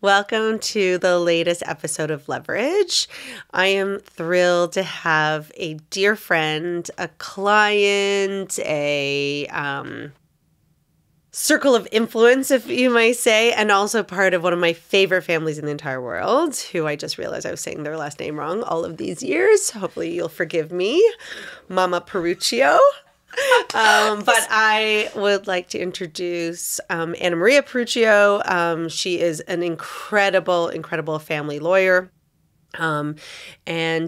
Welcome to the latest episode of Leverage. I am thrilled to have a dear friend, a client, a circle of influence, if you may say, and also part of one of my favorite families in the entire world, who I just realized I was saying their last name wrong all of these years. Hopefully you'll forgive me. Mama Perruccio. But I would like to introduce Annamaria Perruccio. She is an incredible family lawyer. And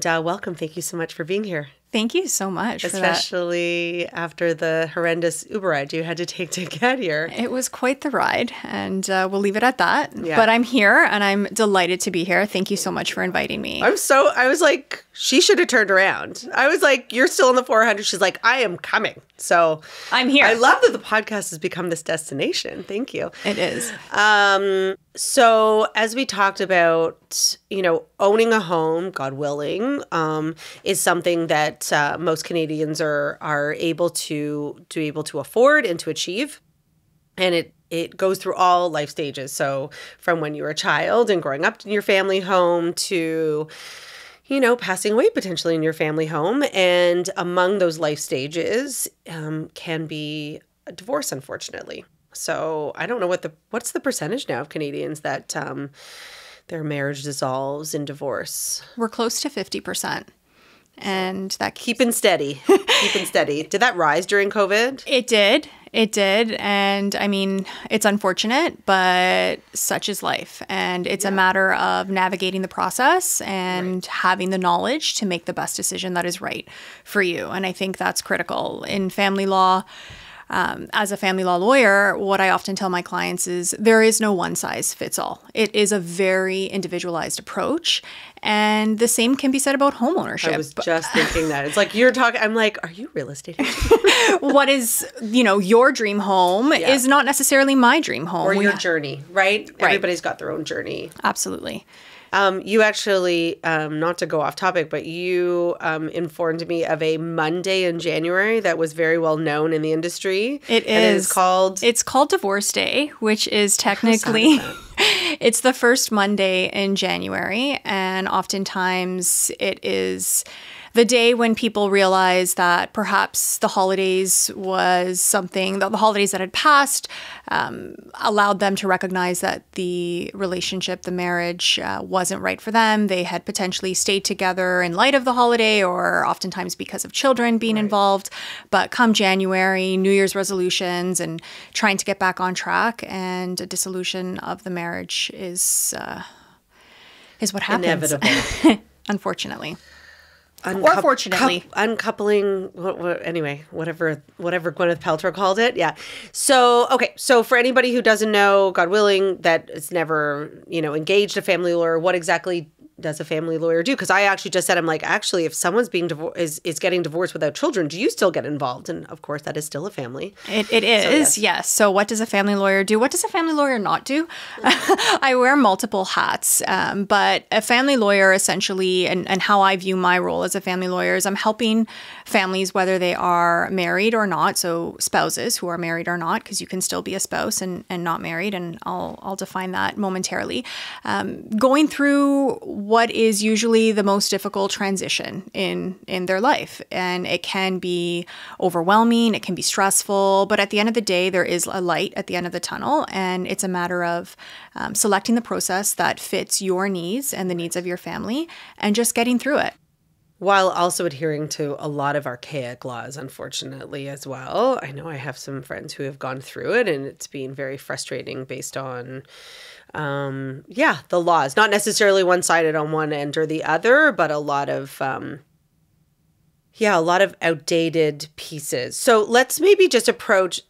welcome. Thank you so much for being here. Thank you so much for that. Especially after the horrendous Uber ride you had to take to get here. It was quite the ride, and we'll leave it at that. Yeah. But I'm here, and I'm delighted to be here. Thank you so much for inviting me. I was like, she should have turned around. I was like, you're still in the 400. She's like, I am coming. So I'm here. I love that the podcast has become this destination. Thank you. It is. So as we talked about, owning a home, God willing, is something that most Canadians are able to afford and to achieve. And it goes through all life stages. So from when you were a child and growing up in your family home to passing away potentially in your family home. And among those life stages can be a divorce, unfortunately. So I don't know what's the percentage now of Canadians that their marriage dissolves in divorce. We're close to 50%. And that keeping steady. Did that rise during COVID? It did. And I mean, it's unfortunate, but such is life. And it's a matter of navigating the process and having the knowledge to make the best decision that is right for you. And I think that's critical in family law. As a family law lawyer, what I often tell my clients is there is no one size fits all. It is a very individualized approach. And the same can be said about homeownership. I was just thinking that. It's like you're talking, I'm like, are you real estate? What is, your dream home is not necessarily my dream home. Or your journey, right? Right. Everybody's got their own journey. Absolutely. You actually, not to go off topic, but you informed me of a Monday in January that was very well known in the industry. It is. It's called Divorce Day, which is technically, it's the first Monday in January. And oftentimes it is the day when people realize that perhaps the holidays was something, the holidays that had passed allowed them to recognize that the relationship, the marriage wasn't right for them. They had potentially stayed together in light of the holiday or oftentimes because of children being involved. But come January, New Year's resolutions and trying to get back on track, and a dissolution of the marriage is what happens. Inevitable. Unfortunately. Or fortunately. Uncoupling, whatever Gwyneth Paltrow called it. Yeah. So, okay. So for anybody who doesn't know, God willing, that is never, engaged a family lawyer, what exactly does a family lawyer do? Because I actually just said, I'm like, actually, if someone's being is getting divorced without children, do you still get involved? And of course, that is still a family. It is, so, yes. So what does a family lawyer do? What does a family lawyer not do? I wear multiple hats, but a family lawyer essentially, and how I view my role as a family lawyer is I'm helping families, whether they are married or not, so spouses who are married or not, because you can still be a spouse and not married, and I'll define that momentarily, going through what is usually the most difficult transition in their life. And it can be overwhelming, it can be stressful, but at the end of the day, there is a light at the end of the tunnel. And it's a matter of selecting the process that fits your needs and the needs of your family and just getting through it. While also adhering to a lot of archaic laws, unfortunately, as well. I know I have some friends who have gone through it, and it's been very frustrating based on, the laws. Not necessarily one-sided on one end or the other, but a lot of outdated pieces. So let's maybe just approach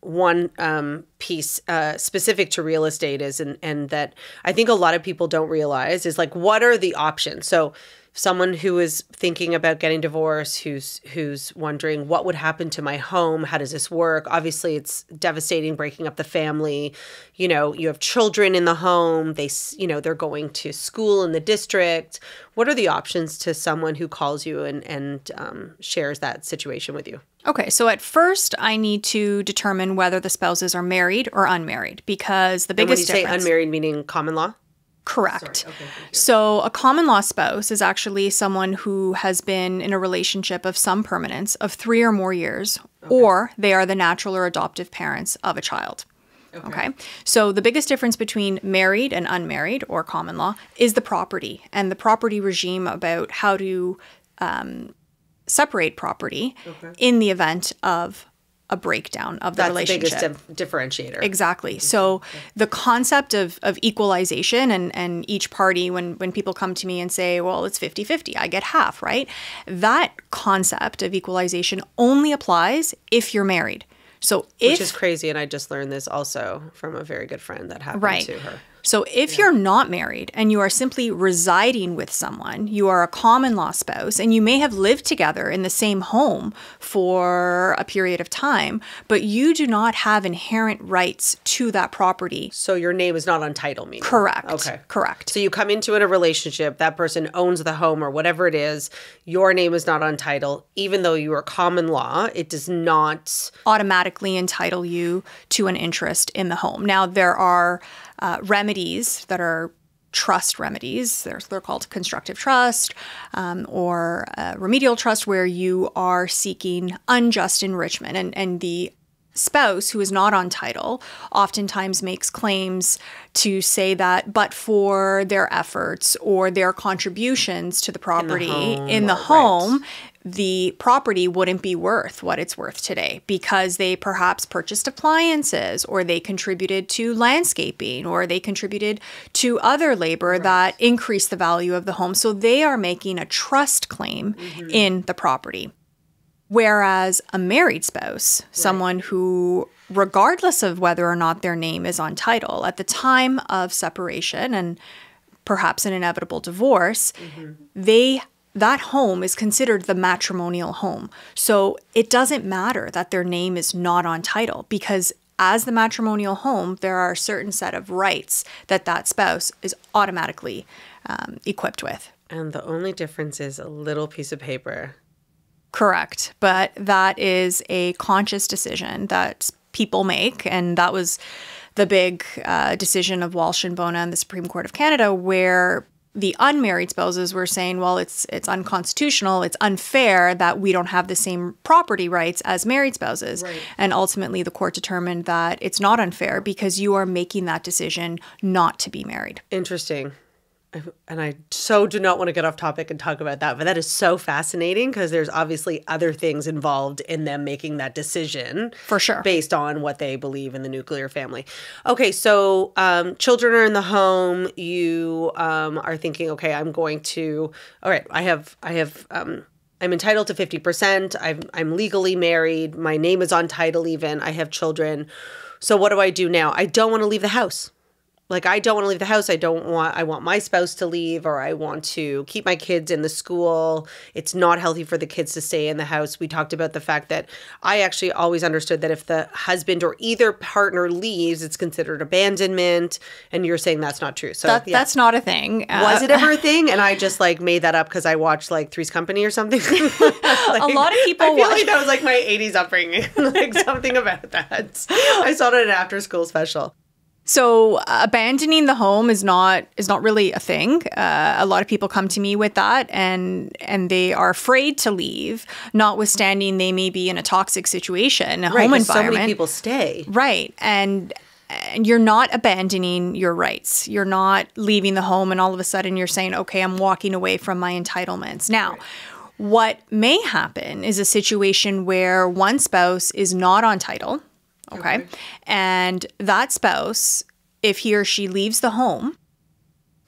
one piece specific to real estate and that I think a lot of people don't realize is like, what are the options? So someone who is thinking about getting divorced, who's wondering what would happen to my home, how does this work? Obviously, it's devastating, breaking up the family. You have children in the home. They're going to school in the district. What are the options to someone who calls you and shares that situation with you? Okay, so at first I need to determine whether the spouses are married or unmarried, because the And when you biggest say difference... unmarried, meaning common law? Correct. Sorry. Okay, thank you. So a common law spouse is actually someone who has been in a relationship of some permanence of 3 or more years, or they are the natural or adoptive parents of a child. Okay. So the biggest difference between married and unmarried, or common law, is the property and the property regime about how to separate property in the event of a breakdown of the relationship. That's the biggest differentiator. Exactly. So the concept of equalization and each party, when people come to me and say, well, it's 50-50, I get half, right? That concept of equalization only applies if you're married. So Which is crazy, and I just learned this also from a very good friend that happened to her. So if you're not married and you are simply residing with someone, you are a common law spouse, and you may have lived together in the same home for a period of time, but you do not have inherent rights to that property. So your name is not on title, meaning? Correct. Okay. Correct. So you come into a relationship, that person owns the home or whatever it is, your name is not on title. Even though you are common law, it does not automatically entitle you to an interest in the home. Now, there are remedies that are trust remedies. They're called constructive trust or remedial trust, where you are seeking unjust enrichment. And the spouse who is not on title oftentimes makes claims to say that but for their efforts or their contributions to the property in the home, the property wouldn't be worth what it's worth today, because they perhaps purchased appliances, or they contributed to landscaping, or they contributed to other labor that increased the value of the home. So they are making a trust claim in the property. Whereas a married spouse, someone who, regardless of whether or not their name is on title, at the time of separation and perhaps an inevitable divorce, that home is considered the matrimonial home. So it doesn't matter that their name is not on title, because as the matrimonial home, there are a certain set of rights that spouse is automatically equipped with. And the only difference is a little piece of paper. Correct. But that is a conscious decision that people make. And that was the big decision of Walsh and Bona in the Supreme Court of Canada, where the unmarried spouses were saying, well, it's unconstitutional, it's unfair that we don't have the same property rights as married spouses. And ultimately, the court determined that it's not unfair because you are making that decision not to be married. Interesting. And I so do not want to get off topic and talk about that, but that is so fascinating, because there's obviously other things involved in them making that decision. For sure. Based on what they believe in the nuclear family. Okay, so children are in the home. You are thinking, okay, I'm going to, all right, I'm entitled to 50%. I'm legally married. My name is on title even. I have children. So what do I do now? I don't want to leave the house. Like, I don't want to leave the house. I want my spouse to leave, or I want to keep my kids in the school. It's not healthy for the kids to stay in the house. We talked about the fact that I actually always understood that if the husband or either partner leaves, it's considered abandonment. And you're saying that's not true. So that's not a thing. Was it ever a thing? And I just made that up because I watched Three's Company or something. A lot of people I feel like that was my 80s upbringing. Something about that. I saw it in an after school special. So abandoning the home is not really a thing. A lot of people come to me with that, and they are afraid to leave, notwithstanding they may be in a toxic situation, a home environment. So many people stay. Right. And you're not abandoning your rights. You're not leaving the home and all of a sudden you're saying, okay, I'm walking away from my entitlements. Now, what may happen is a situation where one spouse is not on title. Okay. And that spouse, if he or she leaves the home,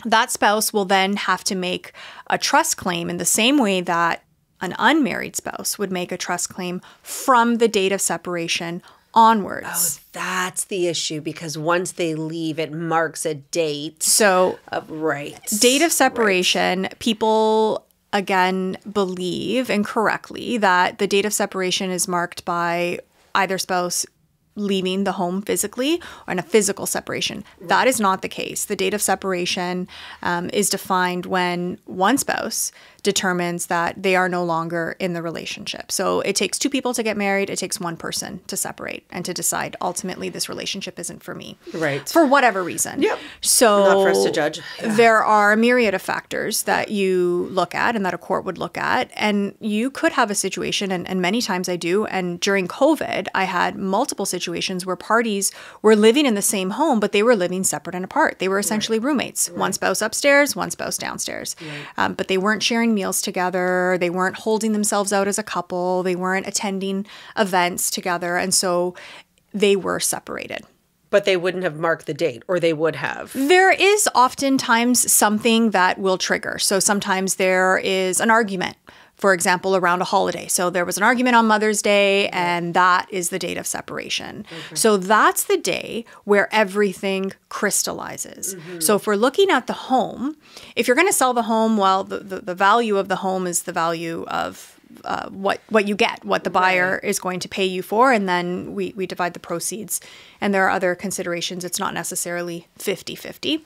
that spouse will then have to make a trust claim in the same way that an unmarried spouse would make a trust claim from the date of separation onwards. Oh, that's the issue, because once they leave, it marks a date. So, Date of separation, people again believe incorrectly that the date of separation is marked by either spouse leaving the home physically or in a physical separation. That is not the case. The date of separation is defined when one spouse determines that they are no longer in the relationship. So it takes two people to get married. It takes one person to separate and to decide ultimately this relationship isn't for me. Right. For whatever reason. Yep. So not for us to judge. Yeah. There are a myriad of factors that you look at and that a court would look at. And you could have a situation, and many times I do. And during COVID, I had multiple situations where parties were living in the same home, but they were living separate and apart. They were essentially roommates. One spouse upstairs, one spouse downstairs. But they weren't sharing meals together. They weren't holding themselves out as a couple. They weren't attending events together. And so they were separated. But they wouldn't have marked the date, or they would have. There is oftentimes something that will trigger. So sometimes there is an argument, for example, around a holiday. So there was an argument on Mother's Day, and that is the date of separation. Okay. So that's the day where everything crystallizes. So if we're looking at the home, if you're going to sell the home, well, the value of the home is the value of what you get, what the buyer is going to pay you for, and then we divide the proceeds. And there are other considerations. It's not necessarily 50-50.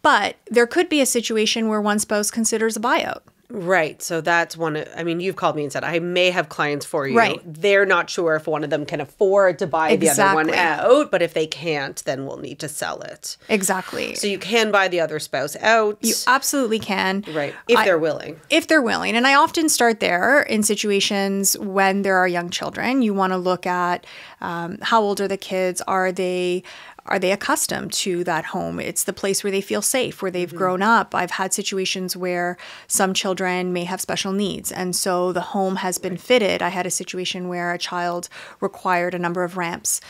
But there could be a situation where one spouse considers a buyout. Right. So that's one. I mean, you've called me and said, I may have clients for you. Right. They're not sure if one of them can afford to buy the other one out, but if they can't, then we'll need to sell it. Exactly. So you can buy the other spouse out. You absolutely can. Right. If they're willing. If they're willing. And I often start there in situations when there are young children. You want to look at how old are the kids? Are they accustomed to that home? It's the place where they feel safe, where they've grown up. I've had situations where some children may have special needs, and so the home has been fitted. I had a situation where a child required a number of ramps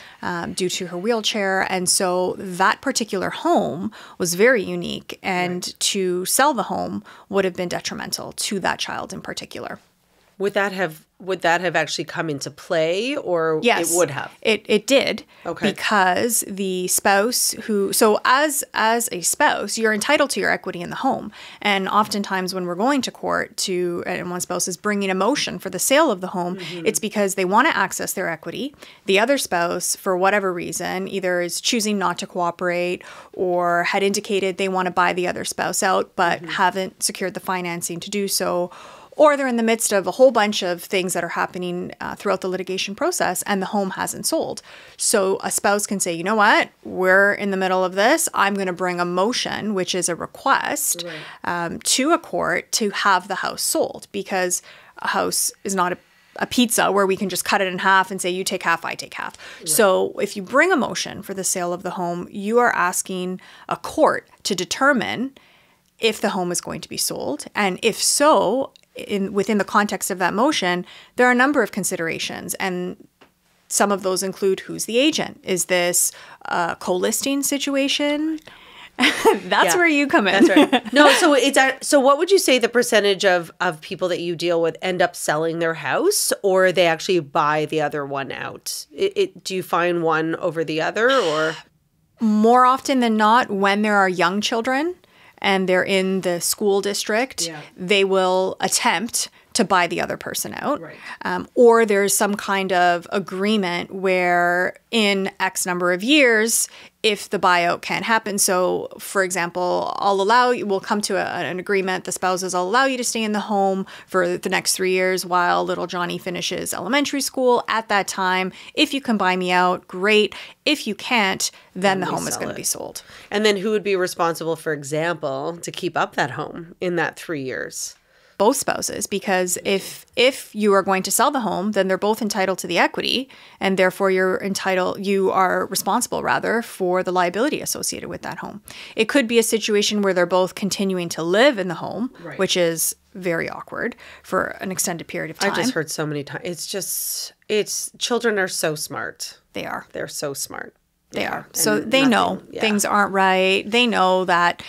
due to her wheelchair, and so that particular home was very unique, and to sell the home would have been detrimental to that child in particular. Would that have actually come into play, or yes, it would have? It did. Okay. Because the spouse so as a spouse, you're entitled to your equity in the home. And oftentimes when we're going to court and one spouse is bringing a motion for the sale of the home, it's because they want to access their equity. The other spouse, for whatever reason, either is choosing not to cooperate or had indicated they want to buy the other spouse out, but haven't secured the financing to do so. Or they're in the midst of a whole bunch of things that are happening throughout the litigation process, and the home hasn't sold. So a spouse can say, you know what, we're in the middle of this. I'm going to bring a motion, which is a request to a court to have the house sold, because a house is not a pizza where we can just cut it in half and say, you take half, I take half. Right. So if you bring a motion for the sale of the home, you are asking a court to determine if the home is going to be sold. And if so, within the context of that motion, there are a number of considerations, and some of those include who's the agent. Is this a co-listing situation? That's where you come in. That's right. No, so what would you say the percentage of people that you deal with end up selling their house, or they actually buy the other one out? Do you find one over the other, or? More often than not, when there are young children and they're in the school district, they will attempt to buy the other person out. Right. Or there's some kind of agreement where in X number of years, if the buyout can't happen. So, for example, we'll come to an agreement, the spouses, I'll allow you to stay in the home for the next 3 years while little Johnny finishes elementary school. At that time, if you can buy me out, great. If you can't, then the home is going to be sold. And then who would be responsible, for example, to keep up that home in that 3 years? Both spouses, because if you are going to sell the home, then they're both entitled to the equity, and therefore you are responsible rather for the liability associated with that home. It could be a situation where they're both continuing to live in the home, which is very awkward for an extended period of time. I just heard so many times. Children are so smart. They are. They're so smart. They are. So they know things aren't right. They know that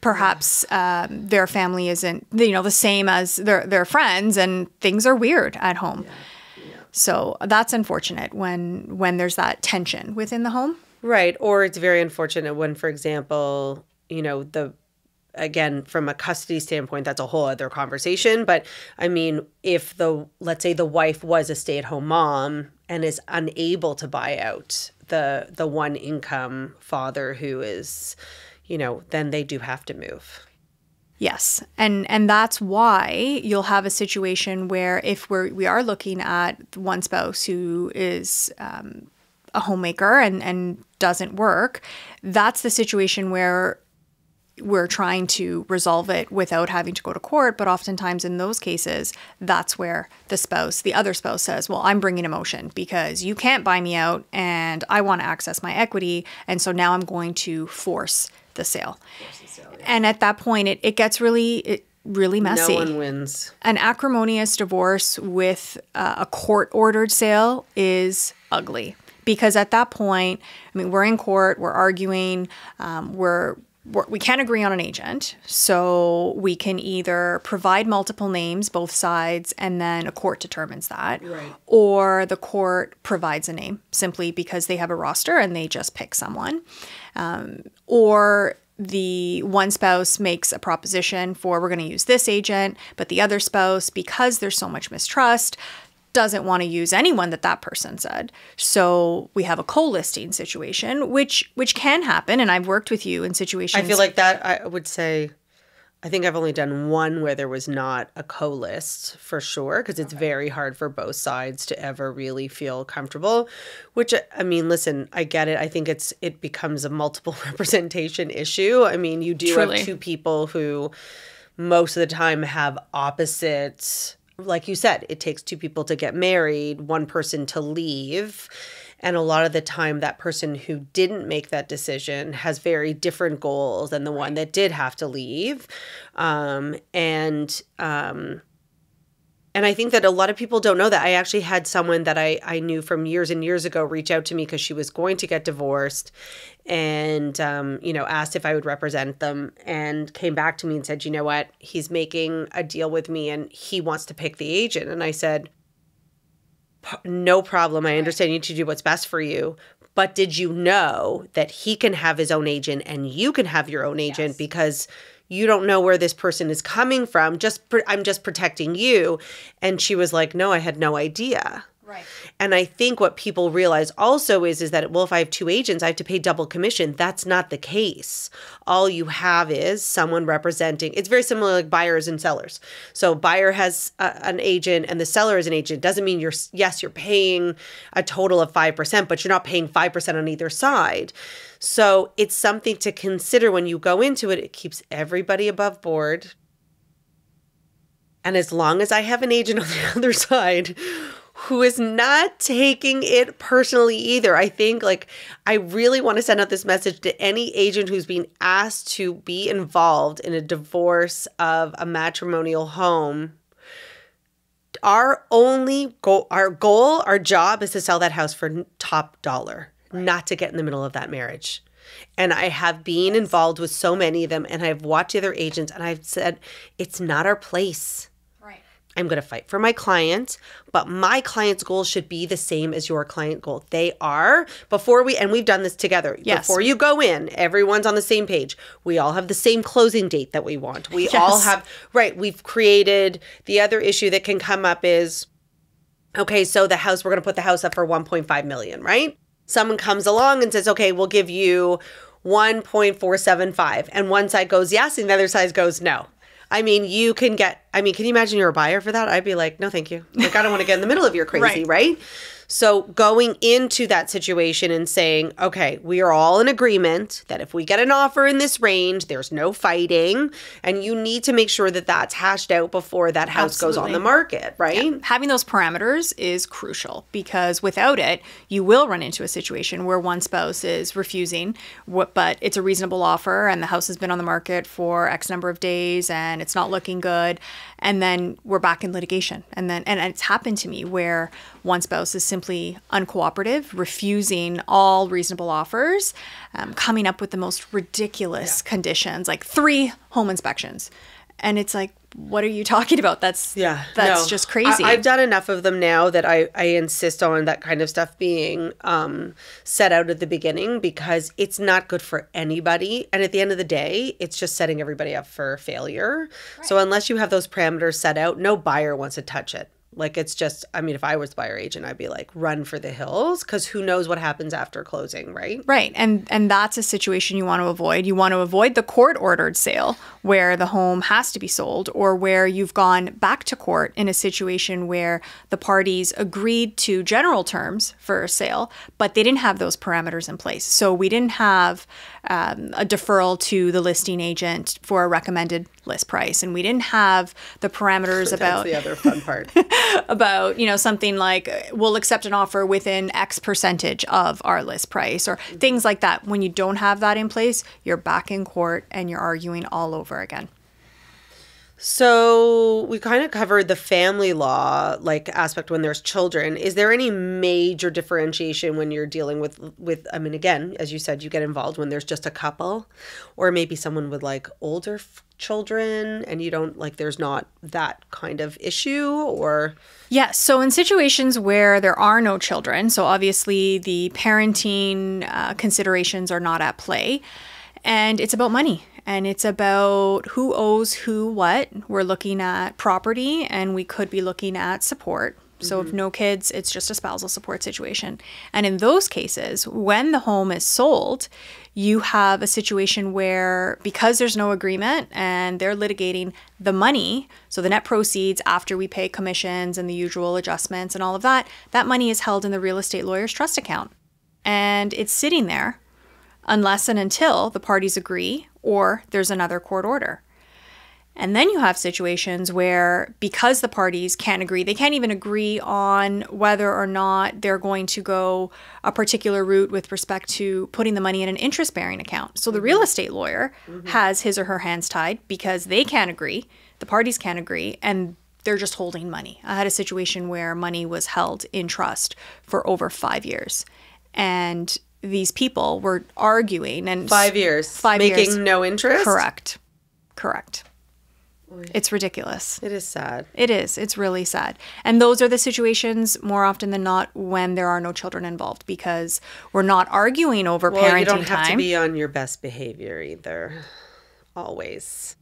perhaps their family isn't, the same as their friends, and things are weird at home. So that's unfortunate when there's that tension within the home. Right. Or it's very unfortunate when, for example, again, from a custody standpoint, that's a whole other conversation. But I mean, if let's say the wife was a stay-at-home mom and is unable to buy out the one income father who is, then they do have to move. Yes. And that's why you'll have a situation where if we are looking at one spouse who is a homemaker and doesn't work, that's the situation where we're trying to resolve it without having to go to court. But oftentimes in those cases, that's where the other spouse says, well, I'm bringing a motion because you can't buy me out and I want to access my equity. And so now I'm going to force the sale. And at that point, it gets really messy. No one wins. An acrimonious divorce with a court-ordered sale is ugly. Because at that point, I mean, we're in court, we're arguing, we can't agree on an agent. So we can either provide multiple names, both sides, and then a court determines that. Right. Or the court provides a name simply because they have a roster and they just pick someone. Or the one spouse makes a proposition for, we're going to use this agent, but the other spouse, because there's so much mistrust, doesn't want to use anyone that person said. So we have a co-listing situation, which can happen. And I've worked with you in situations. I feel like that, I would say, I think I've only done one where there was not a co-list for sure, because it's very hard for both sides to ever really feel comfortable, which, I mean, listen, I get it. I think it becomes a multiple representation issue. I mean, you do Truly. have two people who most of the time have opposite, like you said, it takes two people to get married, one person to leave. And a lot of the time, that person who didn't make that decision has very different goals than the one that did have to leave. And I think that a lot of people don't know that. I actually had someone that I knew from years and years ago reach out to me because she was going to get divorced and, asked if I would represent them, and came back to me and said, you know what, he's making a deal with me and he wants to pick the agent. And I said, no problem. I understand you need to do what's best for you. But did you know that he can have his own agent and you can have your own agent? Yes. Because you don't know where this person is coming from. I'm just protecting you. And she was like, no, I had no idea. Right. And I think what people realize also is that, well, if I have two agents, I have to pay double commission. That's not the case. All you have is someone representing. It's very similar like buyers and sellers. So buyer has an agent and the seller is an agent. Doesn't mean you're paying a total of 5%, but you're not paying 5% on either side. So it's something to consider when you go into it. It keeps everybody above board. And as long as I have an agent on the other side who is not taking it personally either. I think I really want to send out this message to any agent who's being asked to be involved in a divorce of a matrimonial home. Our job is to sell that house for top dollar, not to get in the middle of that marriage. And I have been involved with so many of them, and I've watched other agents, and I've said, it's not our place. I'm going to fight for my client, but my client's goal should be the same as your client goal. They are, and we've done this together. Yes. Before you go in, everyone's on the same page. We all have the same closing date that we want. We all have, we've created, the other issue that can come up is, okay, so we're going to put the house up for $1.5 million, right? Someone comes along and says, okay, we'll give you 1.475. And one side goes yes, and the other side goes no. I mean, can you imagine you're a buyer for that? I'd be like, no, thank you. I don't want to get in the middle of your crazy, right? So going into that situation and saying, okay, we are all in agreement that if we get an offer in this range, there's no fighting. And you need to make sure that that's hashed out before that house goes on the market, right? Yeah. Having those parameters is crucial, because without it, you will run into a situation where one spouse is refusing, but it's a reasonable offer and the house has been on the market for X number of days and it's not looking good. And then we're back in litigation. And it's happened to me where one spouse is simply uncooperative, refusing all reasonable offers, coming up with the most ridiculous conditions, like 3 home inspections. And it's like, what are you talking about? That's just crazy. I've done enough of them now that I insist on that kind of stuff being set out at the beginning, because it's not good for anybody. And at the end of the day, it's just setting everybody up for failure. Right. So unless you have those parameters set out, no buyer wants to touch it. It's just, if I was the buyer agent, I'd be like, run for the hills, because who knows what happens after closing, right? Right. And that's a situation you want to avoid. You want to avoid the court-ordered sale where the home has to be sold, or where you've gone back to court in a situation where the parties agreed to general terms for a sale, but they didn't have those parameters in place. So we didn't have a deferral to the listing agent for a recommended list price, and we didn't have the parameters about the other fun part about, you know, something like we'll accept an offer within X percentage of our list price, or things like that. When you don't have that in place, you're back in court and you're arguing all over again. So we kind of covered the family law like aspect when there's children. Is there any major differentiation when you're dealing with I mean, again, as you said, you get involved when there's just a couple, or maybe someone with like older children and you don't like, there's not that kind of issue, or? Yeah, so in situations where there are no children, so obviously the parenting considerations are not at play, and it's about money. And it's about who owes who what. We're looking at property, and we could be looking at support. So if no kids, it's just a spousal support situation. And in those cases, when the home is sold, you have a situation where, because there's no agreement and they're litigating the money, so the net proceeds after we pay commissions and the usual adjustments and all of that, that money is held in the real estate lawyer's trust account. And it's sitting there unless and until the parties agree or there's another court order. And then you have situations where, because the parties can't agree, they can't even agree on whether or not they're going to go a particular route with respect to putting the money in an interest-bearing account. So the real estate lawyer has his or her hands tied because they can't agree, the parties can't agree, and they're just holding money. I had a situation where money was held in trust for over 5 years. And these people were arguing, and 5 years, making no interest. Correct. Oy. It's ridiculous. It is sad. It is. It's really sad. And those are the situations more often than not when there are no children involved, because we're not arguing over parenting time. You don't have to be on your best behavior either. Always.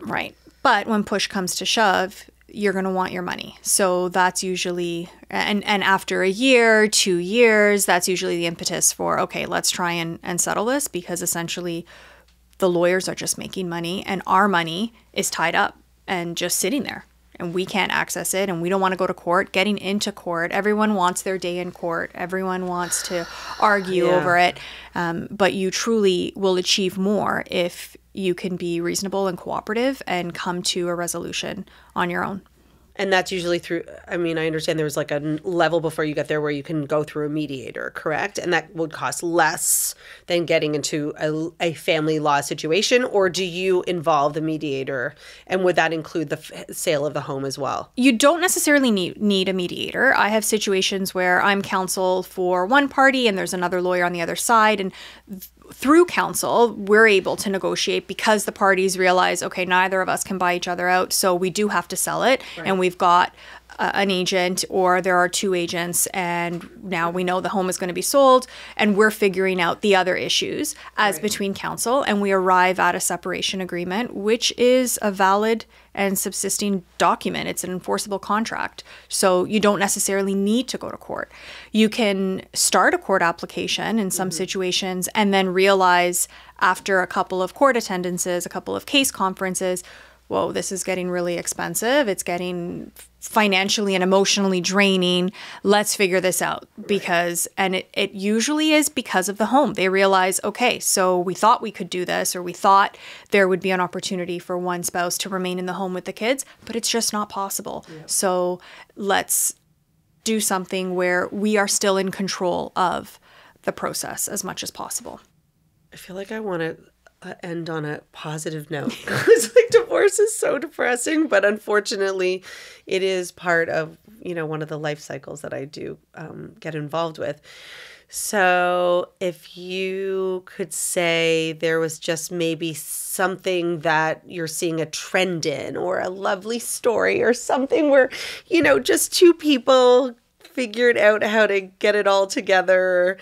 Right. But when push comes to shove, you're going to want your money. So that's usually, and after a year, 2 years, that's usually the impetus for, okay, let's try and settle this, because essentially the lawyers are just making money and our money is tied up and just sitting there and we can't access it, and we don't want to go to court. Getting into court, everyone wants their day in court. Everyone wants to argue over it. But you truly will achieve more if you can be reasonable and cooperative and come to a resolution on your own. And that's usually through, I mean, I understand there's like a level before you get there where you can go through a mediator, correct? And that would cost less than getting into a family law situation, or do you involve the mediator? And would that include the sale of the home as well? You don't necessarily need a mediator. I have situations where I'm counsel for one party and there's another lawyer on the other side, and through counsel, we're able to negotiate because the parties realize, okay, neither of us can buy each other out, so we do have to sell it. Right. And we've got an agent, or there are two agents, and now we know the home is going to be sold, and we're figuring out the other issues as between counsel, and we arrive at a separation agreement, which is a valid and subsisting document. It's an enforceable contract. So you don't necessarily need to go to court. You can start a court application in some situations and then realize after a couple of court attendances, a couple of case conferences, whoa, this is getting really expensive. It's getting financially and emotionally draining. Let's figure this out. Because, and it usually is because of the home. They realize, okay, so we thought we could do this, or we thought there would be an opportunity for one spouse to remain in the home with the kids, but it's just not possible. Yeah. So let's do something where we are still in control of the process as much as possible. I feel like I want to end on a positive note. It's like divorce is so depressing, but unfortunately it is part of, you know, one of the life cycles that I do get involved with. So if you could say there was just maybe something that you're seeing a trend in, or a lovely story, or something where, you know, just two people figured out how to get it all together.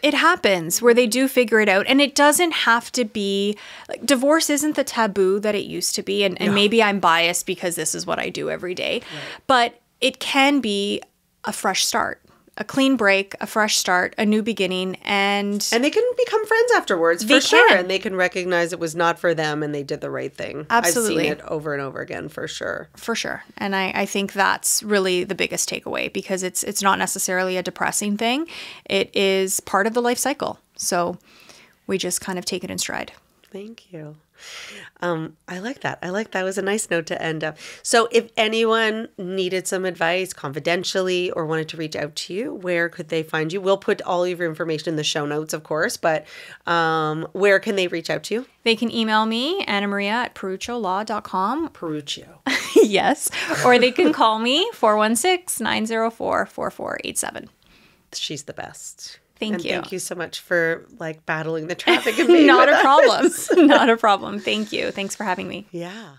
It happens where they do figure it out, and it doesn't have to be like, divorce isn't the taboo that it used to be, and maybe I'm biased because this is what I do every day, but it can be a fresh start. a clean break, a fresh start, a new beginning, and they can become friends afterwards, for They sure. can. And they can recognize it was not for them and they did the right thing. Absolutely. I've seen it over and over again, for sure. For sure. And I think that's really the biggest takeaway, because it's not necessarily a depressing thing. It is part of the life cycle. So we just kind of take it in stride. Thank you. I like that. That was a nice note to end up. So if anyone needed some advice confidentially or wanted to reach out to you, where could they find you? We'll put all of your information in the show notes, of course, but where can they reach out to you? They can email me, annamariaperrucciolaw.com. Perruccio. Yes. Or they can call me, 416-904-4487. She's the best. Thank you. Thank you so much for battling the traffic and being Not with a problem. us. Not a problem. Thank you. Thanks for having me. Yeah.